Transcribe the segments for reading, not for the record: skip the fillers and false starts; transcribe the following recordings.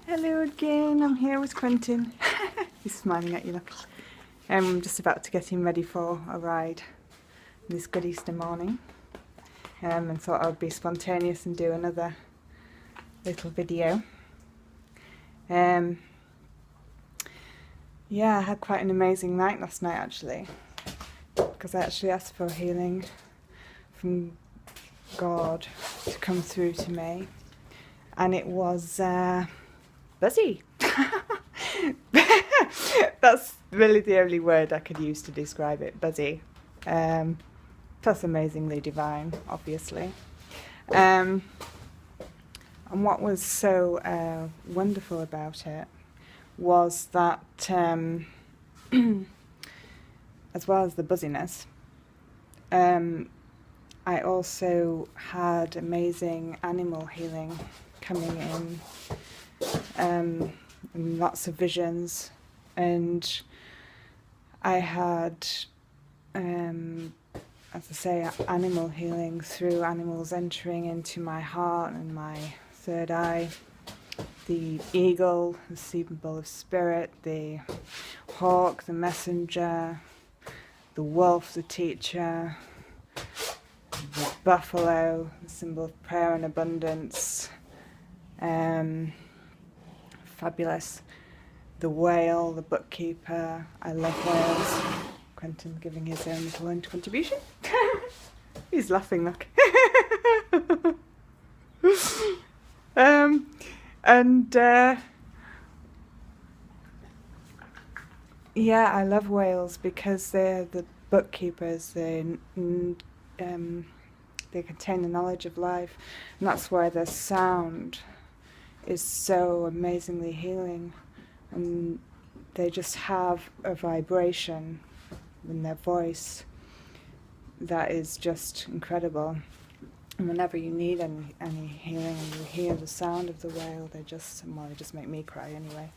Hello again, I'm here with Quentin. He's smiling at you, look. I'm just about to get him ready for a ride this good Easter morning. And thought I would be spontaneous and do another little video. Yeah, I had quite an amazing night last night actually, because I actually asked for healing from God to come through to me, and it was buzzy. That's really the only word I could use to describe it, buzzy. Plus amazingly divine, obviously. And what was so wonderful about it was that, as well as the buzziness, I also had amazing animal healing coming in, and lots of visions, and I had, as I say, animal healing through animals entering into my heart and my third eye. The eagle, the symbol of spirit, the hawk, the messenger, the wolf, the teacher, the buffalo, the symbol of prayer and abundance. Fabulous. The whale, the bookkeeper. I love whales. Quentin giving his own little contribution. He's laughing, look. Yeah, I love whales because they're the bookkeepers. They contain the knowledge of life, and that's why their sound is so amazingly healing, and they just have a vibration in their voice that is just incredible. And whenever you need any healing and you hear the sound of the whale, they just make me cry anyway.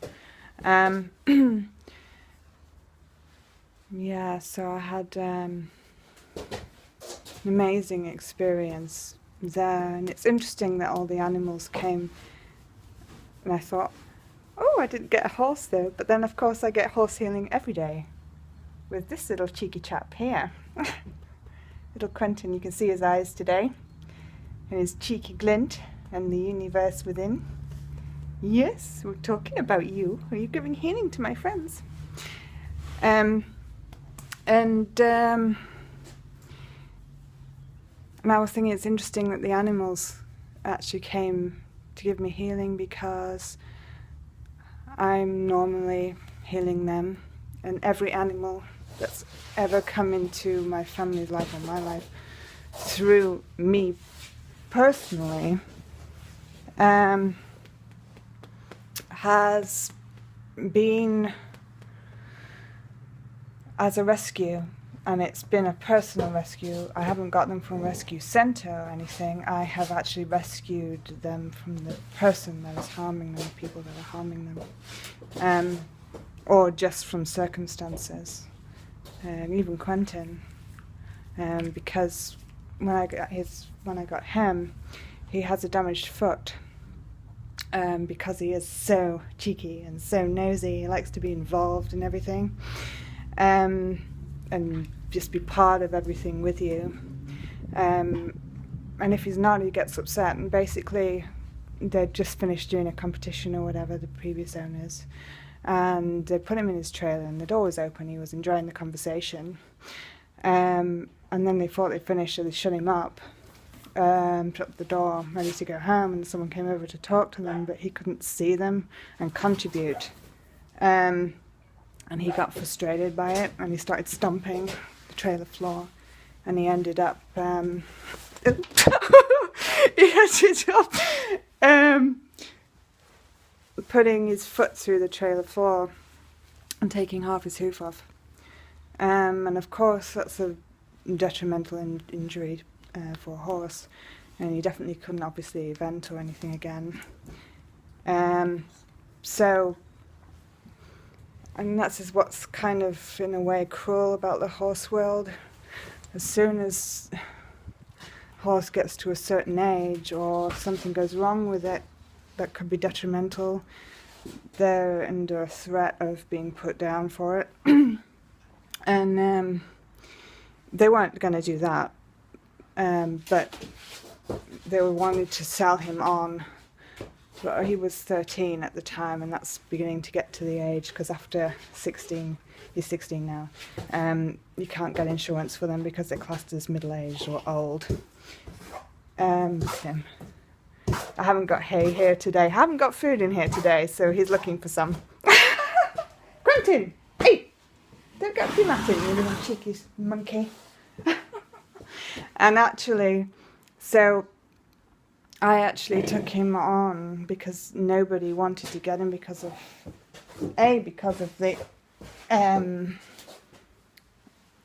Yeah, so I had an amazing experience there, and it's interesting that all the animals came, and I thought, oh, I didn't get a horse though, but then of course I get horse healing every day with this little cheeky chap here. Little Quentin, you can see his eyes today, and his cheeky glint, and the universe within. Yes, we're talking about you. Are you giving healing to my friends? And I was thinking it's interesting that the animals actually came to give me healing, because I'm normally healing them, and every animal that's ever come into my family's life or my life through me personally has been as a rescue, and it's been a personal rescue. I haven't got them from a rescue centre or anything. I have actually rescued them from the person that is harming them, the people that are harming them, or just from circumstances. Even Quentin, because when I got him, he has a damaged foot, because he is so cheeky and so nosy. He likes to be involved in everything, and just be part of everything with you. And if he's not, he gets upset. And basically, they'd just finished doing a competition or whatever, the previous owners, and they put him in his trailer, and the door was open. He was enjoying the conversation, and then they thought they'd finished, so they shut him up, shut up the door, ready to go home, and someone came over to talk to them, but he couldn't see them and contribute. And he got frustrated by it, and he started stomping the trailer floor, and he ended up putting his foot through the trailer floor and taking half his hoof off. And of course that's a detrimental injury for a horse, and he definitely couldn't obviously event or anything again. And that's just what's kind of in a way cruel about the horse world. As soon as a horse gets to a certain age or something goes wrong with it, that could be detrimental. They're under a threat of being put down for it. And they weren't going to do that, but they wanted to sell him on. But he was 13 at the time, and that's beginning to get to the age, because after 16, he's 16 now, you can't get insurance for them because they're classed as middle-aged or old. Tim. I haven't got hay here today. I haven't got food in here today, so he's looking for some. Quentin! Hey! Don't get too mad, you little cheeky monkey. And actually, so I actually took him on because nobody wanted to get him because of the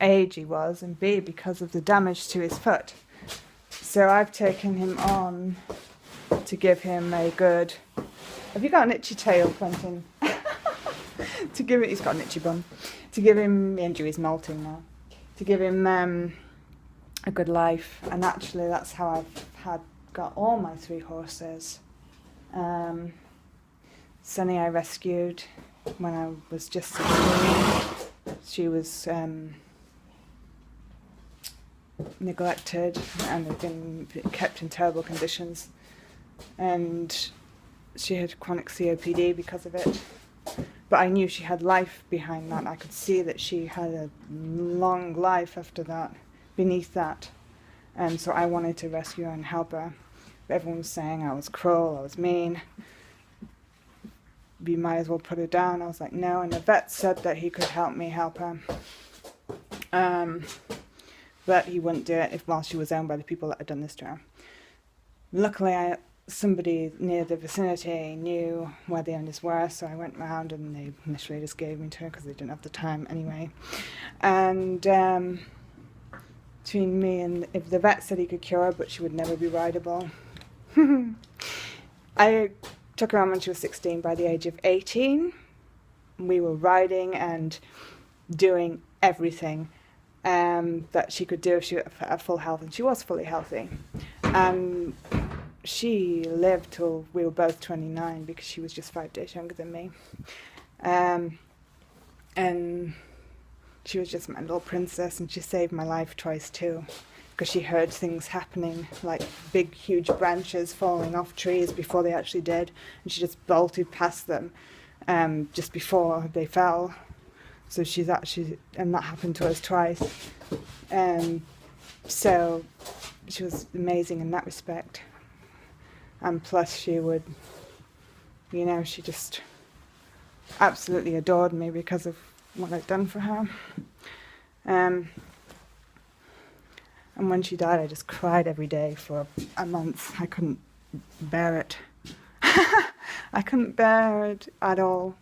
age he was, and B, because of the damage to his foot. So I've taken him on to give him a good... Have you got an itchy tail, Quentin? To give it... He's got an itchy bum. To give him... The injury's melting now. To give him a good life. And actually that's how I've got all my 3 horses. Sunny I rescued when I was just 16. She was neglected and had been kept in terrible conditions, and she had chronic COPD because of it. But I knew she had life behind that. I could see that she had a long life after that, beneath that. And so I wanted to rescue her and help her. But everyone was saying I was cruel, I was mean. You might as well put her down. I was like, no. And the vet said that he could help me help her. But he wouldn't do it while she was owned by the people that had done this to her. Luckily, somebody near the vicinity knew where the owners were, so I went round and they initially just gave me to her because they didn't have the time anyway. And between me and... If the vet said he could cure her, but she would never be rideable. I took her on when she was 16. By the age of 18, we were riding and doing everything that she could do if she was at full health, and she was fully healthy. And she lived till we were both 29 because she was just 5 days younger than me. And she was just my little princess, and she saved my life twice too, because she heard things happening, like big huge branches falling off trees before they actually did, and she just bolted past them just before they fell. So she's actually, and that happened to us twice. So she was amazing in that respect. And plus she would, you know, she just absolutely adored me because of what I'd done for her. And when she died, I just cried every day for a month. I couldn't bear it. I couldn't bear it at all.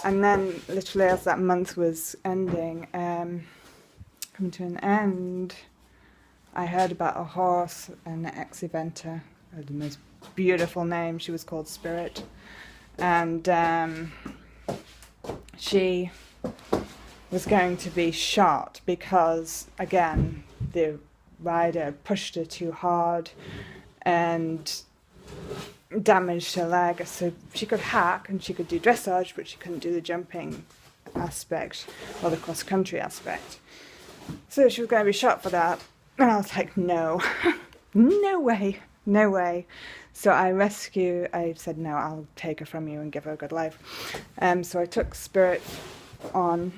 And then, literally, as that month was ending, coming to an end, I heard about a horse, an ex-eventer, had the most beautiful name. She was called Spirit. And she was going to be shot because, again, the rider pushed her too hard and damaged her leg. So she could hack and she could do dressage, but she couldn't do the jumping aspect or the cross-country aspect. So she was going to be shot for that. And I was like, no, no way, no way. So I said, no, I'll take her from you and give her a good life. So I took Spirit on,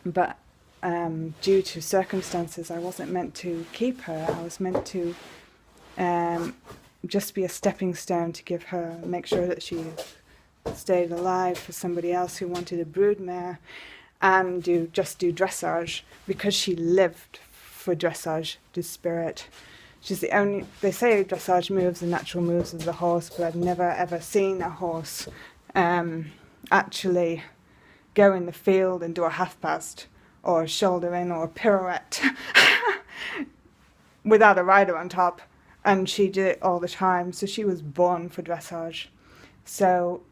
but due to circumstances, I wasn't meant to keep her. I was meant to just be a stepping stone to make sure that she stayed alive for somebody else who wanted a broodmare, and just do dressage, because she lived for dressage, the Spirit. She's the only... They say dressage moves the natural moves of the horse, but I've never ever seen a horse actually go in the field and do a half-past or a shoulder in or a pirouette without a rider on top. And she did it all the time, so she was born for dressage. So,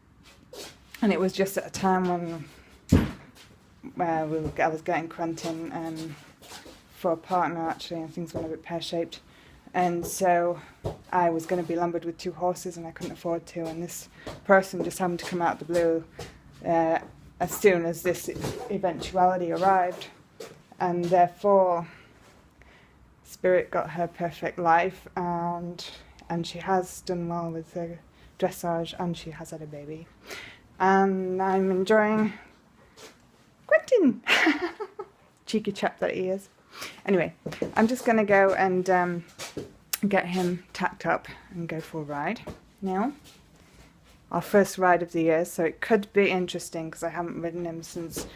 and it was just at a time when I was getting Quentin for a partner, actually, and things went a bit pear-shaped. And so I was going to be lumbered with 2 horses and I couldn't afford to, and this person just happened to come out of the blue as soon as this eventuality arrived, and therefore Spirit got her perfect life, and she has done well with the dressage, and she has had a baby, and I'm enjoying Quentin. Cheeky chap that he is. Anyway, I'm just going to go and get him tacked up and go for a ride now. Our first ride of the year, so it could be interesting because I haven't ridden him since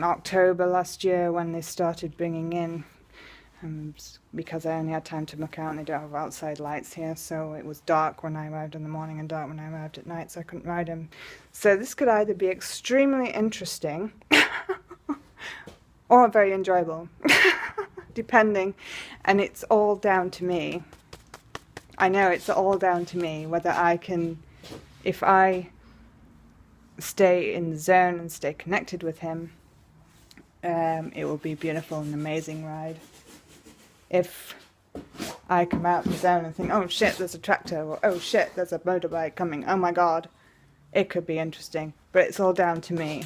October last year when they started bringing in, because I only had time to muck out and they don't have outside lights here, so it was dark when I arrived in the morning and dark when I arrived at night, so I couldn't ride him. So this could either be extremely interesting or very enjoyable, depending, and it's all down to me. I know it's all down to me whether I can, if I stay in the zone and stay connected with him, it will be a beautiful and amazing ride. If I come out of the zone and think, oh shit, there's a tractor, or oh shit, there's a motorbike coming, oh my god, it could be interesting, but it's all down to me.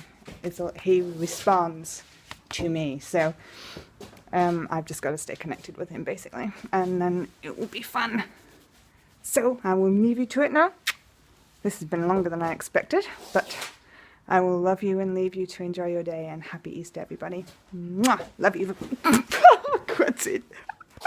He responds to me, so I've just got to stay connected with him basically, and then it will be fun. So I will leave you to it now. This has been longer than I expected, but I will love you and leave you to enjoy your day, and happy Easter everybody. Mwah! Love you. Quentin.